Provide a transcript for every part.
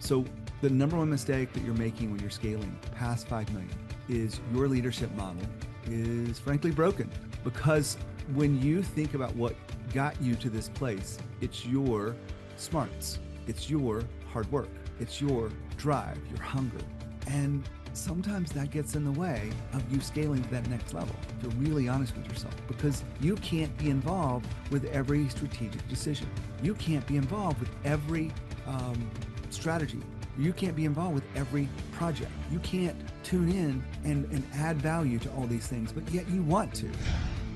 So the number one mistake that you're making when you're scaling past 5 million is your leadership model is frankly broken, because when you think about what got you to this place, it's your smarts, it's your hard work, it's your drive, your hunger. And sometimes that gets in the way of you scaling to that next level, if you're really honest with yourself, because you can't be involved with every strategic decision. You can't be involved with every strategy. You can't be involved with every project. You can't tune in and add value to all these things, but yet you want to.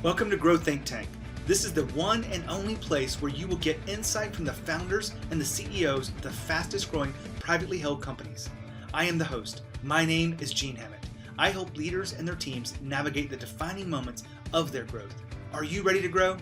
Welcome to Grow Think Tank. This is the one and only place where you will get insight from the founders and the CEOs of the fastest growing privately held companies. I am the host. My name is Gene Hammett. I help leaders and their teams navigate the defining moments of their growth. Are you ready to grow?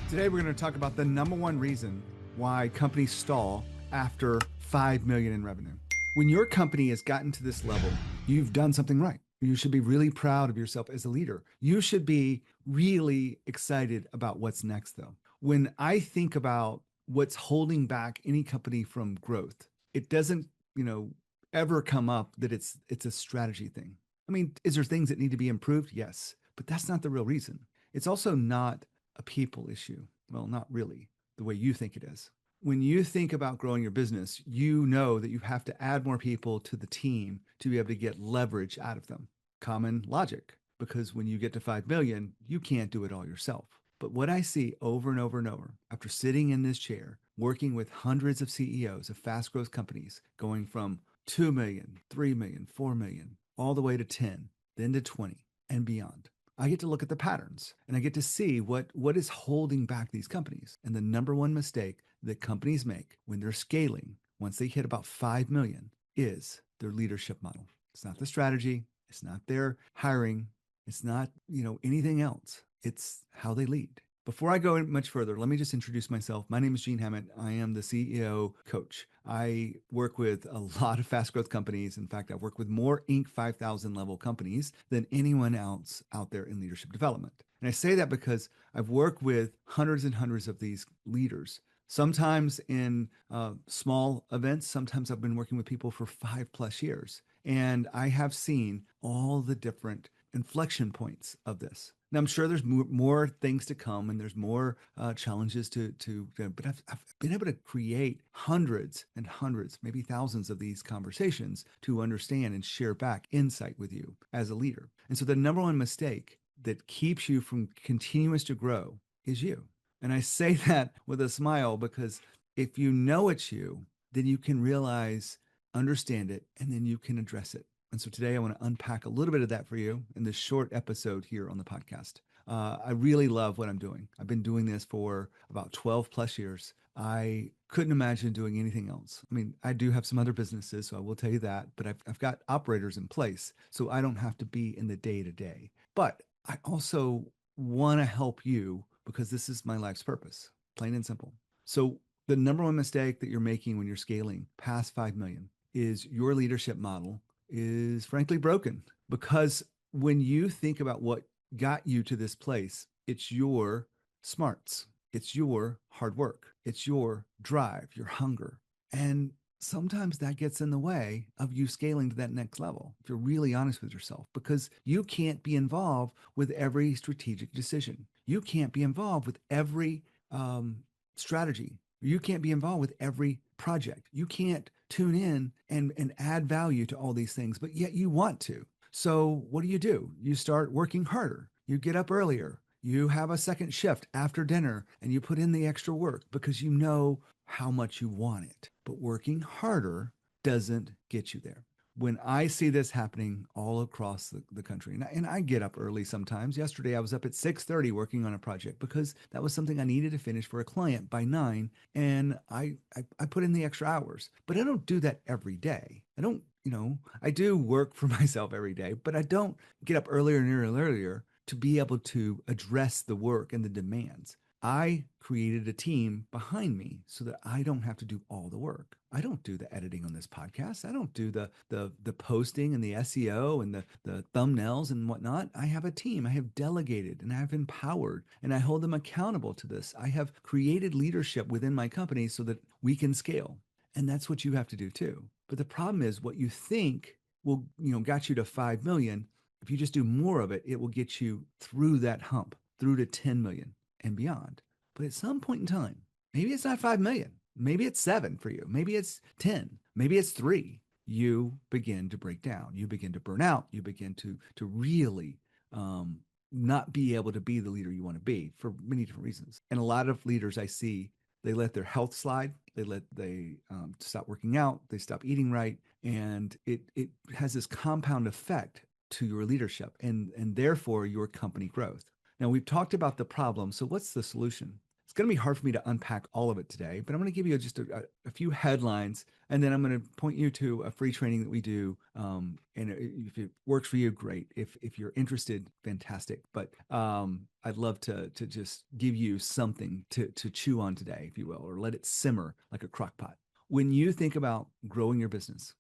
Today we're going to talk about the number one reason why companies stall after 5 million in revenue. When your company has gotten to this level, you've done something right. You should be really proud of yourself as a leader. You should be really excited about what's next, though. When I think about what's holding back any company from growth, it doesn't, ever come up that it's a strategy thing. I mean, is there things that need to be improved? Yes, but that's not the real reason. It's also not a people issue. Well, not really, the way you think it is. When you think about growing your business, you know that you have to add more people to the team to be able to get leverage out of them. Common logic, because when you get to 5 million, you can't do it all yourself. But what I see over and over and over, after sitting in this chair, working with hundreds of CEOs of fast growth companies, going from 2 million, 3 million, 4 million, all the way to 10, then to 20 and beyond. I get to look at the patterns and I get to see what is holding back these companies. And the number one mistake that companies make when they're scaling, once they hit about 5 million, is their leadership model. It's not the strategy. It's not their hiring. It's not, anything else. It's how they lead. Before I go much further, let me just introduce myself. My name is Gene Hammett. I am the CEO coach. I work with a lot of fast growth companies. In fact, I've worked with more Inc. 5000 level companies than anyone else out there in leadership development. And I say that because I've worked with hundreds and hundreds of these leaders, sometimes in small events. Sometimes I've been working with people for 5+ years. And I have seen all the different inflection points of this. Now, I'm sure there's more things to come and there's more challenges but I've been able to create hundreds and hundreds, maybe thousands of these conversations to understand and share back insight with you as a leader. And so the number one mistake that keeps you from continuous to grow is you. And I say that with a smile, because if you know it's you, then you can realize, understand it, and then you can address it. And so today I want to unpack a little bit of that for you in this short episode here on the podcast. I really love what I'm doing. I've been doing this for about 12+ years. I couldn't imagine doing anything else. I mean, I do have some other businesses, so I will tell you that, but I've got operators in place, so I don't have to be in the day-to-day. But I also want to help you because this is my life's purpose, plain and simple. So the number one mistake that you're making when you're scaling past 5 million is your leadership model is frankly broken, because when you think about what got you to this place, it's your smarts, it's your hard work, it's your drive, your hunger. And sometimes that gets in the way of you scaling to that next level, if you're really honest with yourself, because you can't be involved with every strategic decision. You can't be involved with every strategy. You can't be involved with every project. You can't tune in and add value to all these things, but yet you want to. So what do? You start working harder. You get up earlier. You have a second shift after dinner and you put in the extra work because you know how much you want it. But working harder doesn't get you there. When I see this happening all across the country, and I get up early sometimes. Yesterday, I was up at 6:30 working on a project because that was something I needed to finish for a client by 9, and I put in the extra hours. But I don't do that every day. I do work for myself every day, but I don't get up earlier and earlier to be able to address the work and the demands. I created a team behind me so that I don't have to do all the work. I don't do the editing on this podcast. I don't do the posting and the SEO and the thumbnails and whatnot. I have a team. I have delegated and I have empowered and I hold them accountable to this. I have created leadership within my company so that we can scale. And that's what you have to do too. But the problem is what you think will, got you to 5 million. If you just do more of it, it will get you through that hump, through to 10 million and beyond. But at some point in time, maybe it's not 5 million. Maybe it's 7 for you. Maybe it's 10. Maybe it's 3. You begin to break down. You begin to burn out. You begin to really um, not be able to be the leader you want to be for many different reasons. And a lot of leaders I see, they let their health slide. They stop working out. They stop eating right, and it has this compound effect to your leadership and therefore your company growth. Now we've talked about the problem. So what's the solution? It's going to be hard for me to unpack all of it today, but I'm going to give you just a few headlines, and then I'm going to point you to a free training that we do. And if it works for you, great. If you're interested, fantastic. But I'd love to just give you something to chew on today, if you will, or let it simmer like a crock pot. When you think about growing your business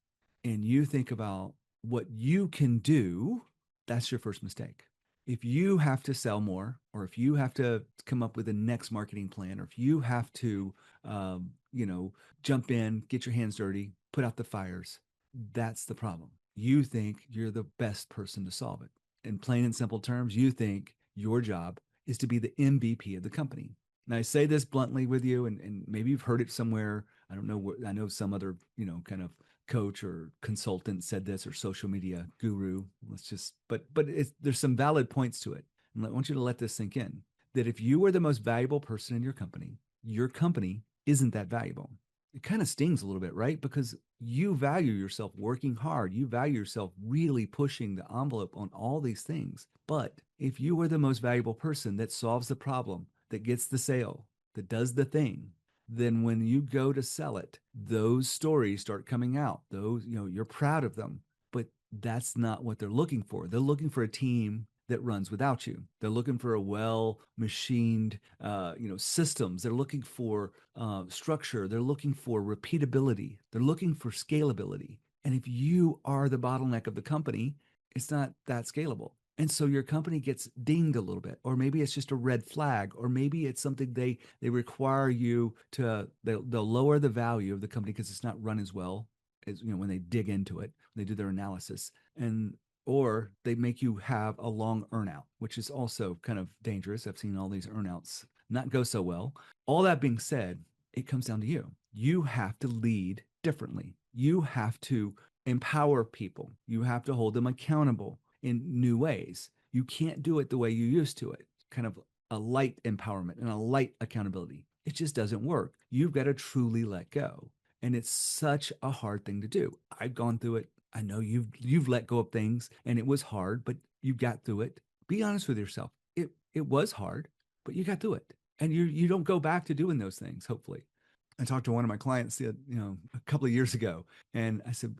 and you think about what you can do, that's your first mistake. If you have to sell more, or if you have to come up with a next marketing plan, or if you have to, jump in, get your hands dirty, put out the fires, that's the problem. You think you're the best person to solve it. In plain and simple terms, you think your job is to be the MVP of the company. And I say this bluntly with you, and maybe you've heard it somewhere. I don't know. I know some other, kind of coach or consultant said this, or social media guru. But there's some valid points to it. And I want you to let this sink in, that if you are the most valuable person in your company isn't that valuable. It kind of stings a little bit, right? Because you value yourself working hard. You value yourself really pushing the envelope on all these things. But if you are the most valuable person that solves the problem, that gets the sale, that does the thing, then when you go to sell it, those stories start coming out. Those, you're proud of them, but that's not what they're looking for. They're looking for a team that runs without you. They're looking for a well-machined, systems. They're looking for structure. They're looking for repeatability. They're looking for scalability. And if you are the bottleneck of the company, it's not that scalable. And so your company gets dinged a little bit, or maybe it's just a red flag, or maybe it's something they require you to, they'll lower the value of the company because it's not run as well as, when they dig into it, when they do their analysis. And or they make you have a long earnout, which is also kind of dangerous. I've seen all these earnouts not go so well. All that being said, it comes down to you. You have to lead differently. You have to empower people. You have to hold them accountable in new ways. You can't do it the way you used to it, kind of a light empowerment and a light accountability. It just doesn't work. You've got to truly let go. And it's such a hard thing to do. I've gone through it. I know you've let go of things and it was hard, but you got through it. Be honest with yourself. It was hard, but you got through it. And you don't go back to doing those things, hopefully. I talked to one of my clients, a couple of years ago, and I said,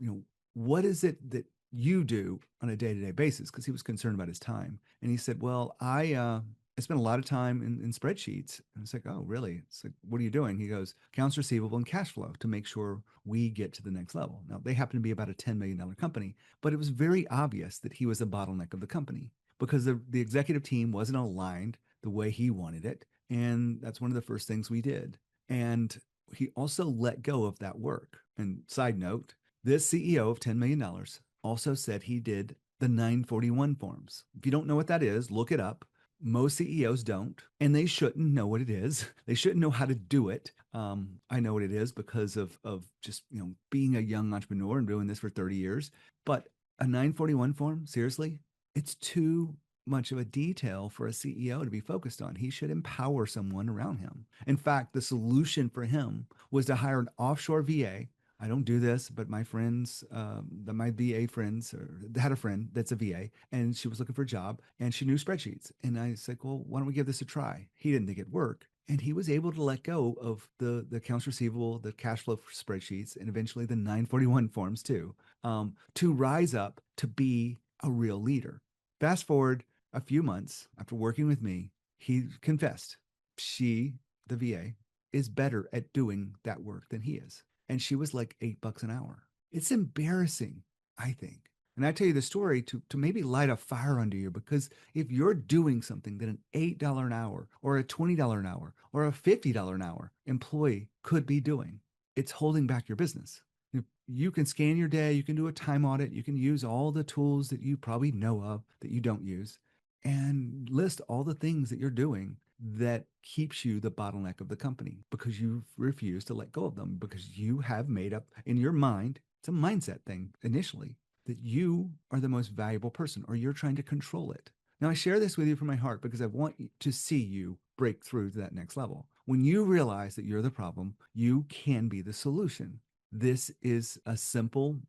what is it that you do on a day-to-day basis? Because he was concerned about his time. And he said, well, I spent a lot of time in spreadsheets. And it's like, oh, really? It's like, what are you doing? He goes, accounts receivable and cash flow to make sure we get to the next level. Now, they happen to be about a $10 million company, but it was very obvious that he was a bottleneck of the company because the executive team wasn't aligned the way he wanted it. And that's one of the first things we did. And he also let go of that work. And side note, this CEO of $10 million also said he did the 941 forms. If you don't know what that is, look it up. Most CEOs don't, and they shouldn't know what it is. They shouldn't know how to do it. I know what it is because of just being a young entrepreneur and doing this for 30 years. But a 941 form, seriously, it's too much of a detail for a CEO to be focused on. He should empower someone around him. In fact, the solution for him was to hire an offshore VA. I don't do this, but my friends, my VA friends, had a friend that's a VA, and she was looking for a job, and she knew spreadsheets. And I said, well, why don't we give this a try? He didn't think it'd work. And he was able to let go of the accounts receivable, the cash flow spreadsheets, and eventually the 941 forms too, to rise up to be a real leader. Fast forward a few months after working with me, he confessed the VA, is better at doing that work than he is. And she was like $8 an hour. It's embarrassing, I think. And I tell you the story to maybe light a fire under you, because if you're doing something that an $8 an hour or a $20 an hour or a $50 an hour employee could be doing, it's holding back your business. You can scan your day, you can do a time audit, you can use all the tools that you probably know of that you don't use, and list all the things that you're doing that keeps you the bottleneck of the company because you refuse to let go of them because you have made up in your mind, it's a mindset thing initially, that you are the most valuable person or you're trying to control it. Now, I share this with you from my heart because I want to see you break through to that next level. When you realize that you're the problem, you can be the solution. This is a simple,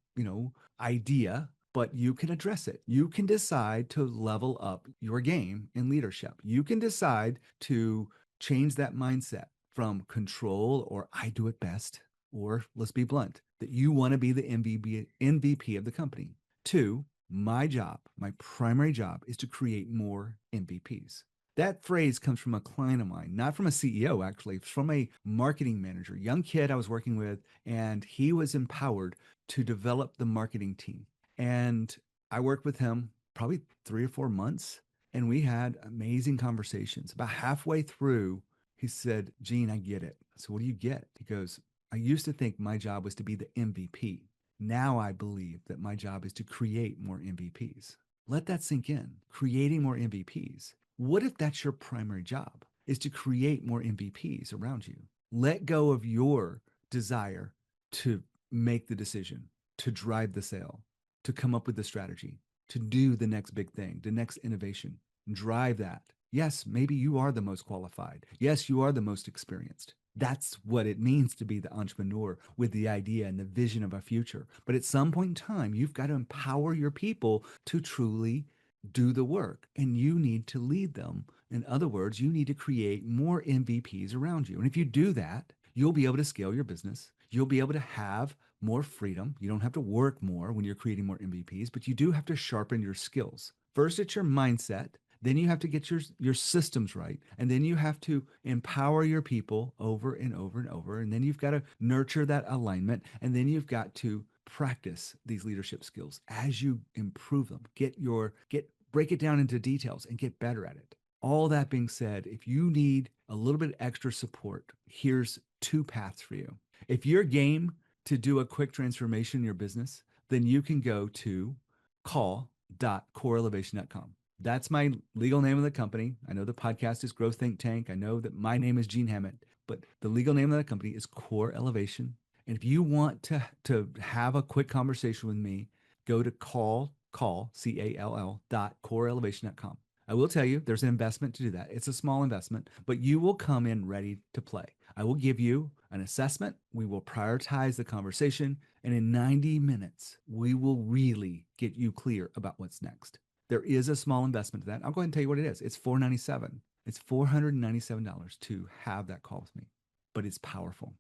idea, but you can address it. You can decide to level up your game in leadership. You can decide to change that mindset from control or I do it best, or let's be blunt, that you want to be the MVP of the company. Two, my job, my primary job is to create more MVPs. That phrase comes from a client of mine, not from a CEO, actually. It's from a marketing manager, young kid I was working with, and he was empowered to develop the marketing team. And I worked with him probably 3 or 4 months, and we had amazing conversations. About halfway through, he said, Gene, I get it. So, what do you get? He goes, I used to think my job was to be the MVP. Now I believe that my job is to create more MVPs. Let that sink in. Creating more MVPs. What if that's your primary job? Is to create more MVPs around you. Let go of your desire to make the decision, to drive the sale, to come up with the strategy, to do the next big thing, the next innovation. Drive that. Yes, maybe you are the most qualified. Yes, you are the most experienced. That's what it means to be the entrepreneur with the idea and the vision of a future. But at some point in time, you've got to empower your people to truly do the work, and you need to lead them. In other words, you need to create more MVPs around you. And if you do that, you'll be able to scale your business. You'll be able to have more freedom. You don't have to work more when you're creating more MVPs, but you do have to sharpen your skills. First, it's your mindset. Then you have to get your systems right. And then you have to empower your people over and over and over. And then you've got to nurture that alignment. And then you've got to practice these leadership skills as you improve them. Break it down into details and get better at it. All that being said, if you need a little bit extra support, here's 2 paths for you. If you're game to do a quick transformation in your business, then you can go to call.coreelevation.com. That's my legal name of the company. I know the podcast is Growth Think Tank. I know that my name is Gene Hammett, but the legal name of the company is Core Elevation. And if you want to have a quick conversation with me, go to call, CALL.coreelevation.com. I will tell you there's an investment to do that. It's a small investment, but you will come in ready to play. I will give you an assessment. We will prioritize the conversation. And in 90 minutes, we will really get you clear about what's next. There is a small investment to that. I'll go ahead and tell you what it is. It's $497. It's $497 to have that call with me, but it's powerful.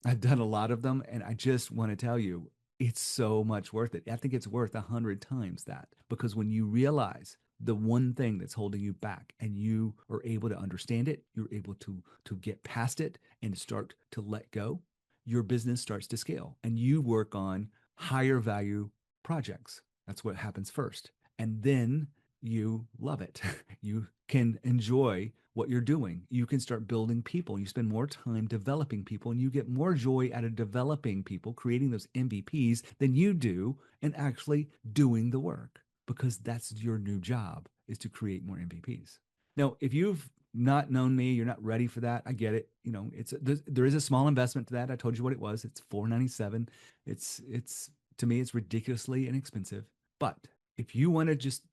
I've done a lot of them, and I just want to tell you, it's so much worth it. I think it's worth 100 times that, because when you realize the one thing that's holding you back and you are able to understand it, you're able to get past it and start to let go, your business starts to scale and you work on higher value projects. That's what happens first. And then you love it. You can enjoy what you're doing. You can start building people. You spend more time developing people and you get more joy out of developing people, creating those MVPs than you do in actually doing the work, because that's your new job, is to create more MVPs. Now, if you've not known me, you're not ready for that. I get it. There is a small investment to that. I told you what it was. It's $497. It's to me, it's ridiculously inexpensive. But if you want to just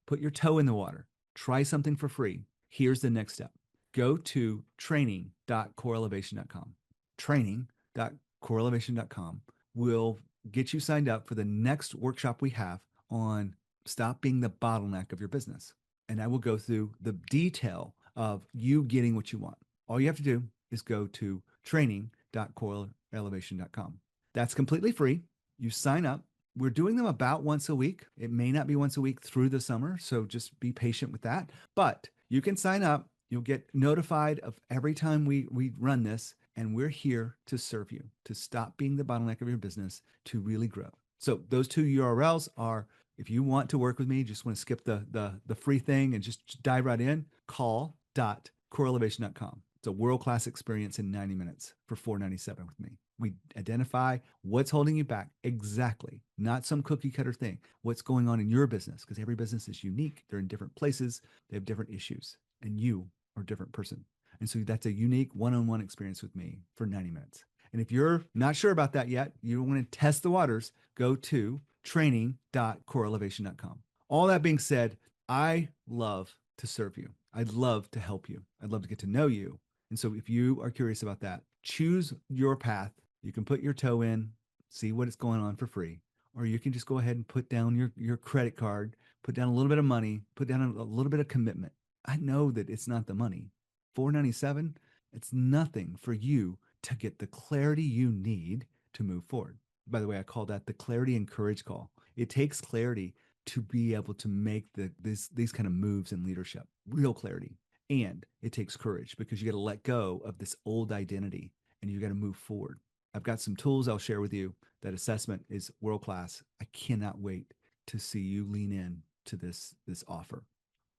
put your toe in the water, try something for free, here's the next step. Go to training.coreelevation.com. Training.coreelevation.com will get you signed up for the next workshop we have on stop being the bottleneck of your business. And I will go through the detail of you getting what you want. All you have to do is go to training.coreelevation.com. That's completely free. You sign up. We're doing them about once a week. It may not be once a week through the summer, so just be patient with that. But you can sign up. You'll get notified of every time we run this, and we're here to serve you, to stop being the bottleneck of your business, to really grow. So those 2 URLs are, if you want to work with me, just want to skip the free thing and just dive right in, call.coreelevation.com. It's a world-class experience in 90 minutes for $497 with me. We identify what's holding you back exactly, not some cookie cutter thing. What's going on in your business? Because every business is unique. They're in different places. They have different issues, and you are a different person. And so that's a unique one-on-one experience with me for 90 minutes. And if you're not sure about that yet, you want to test the waters, go to training.coreelevation.com. All that being said, I love to serve you. I'd love to help you. I'd love to get to know you. And so if you are curious about that, choose your path. You can put your toe in, see what is going on for free, or you can just go ahead and put down your credit card, put down a little bit of money, put down a little bit of commitment. I know that it's not the money. $497, it's nothing for you to get the clarity you need to move forward. By the way, I call that the clarity and courage call. It takes clarity to be able to make these kind of moves in leadership, real clarity. And it takes courage because you got to let go of this old identity and you got to move forward. I've got some tools I'll share with you. That assessment is world class. I cannot wait to see you lean in to this offer.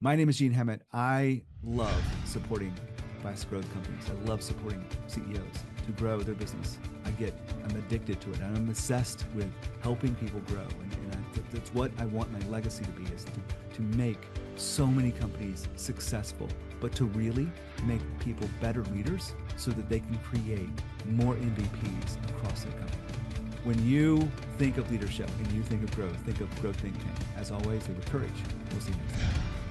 My name is Gene Hammett. I love supporting fast growth companies. I love supporting CEOs to grow their business. I'm addicted to it. I'm obsessed with helping people grow. And that's what I want my legacy to be, is to make so many companies successful, but to really make people better leaders so that they can create more MVPs across their company. When you think of leadership and you think of growth, think of Growth Think Tank. As always, with courage. We'll see you next time.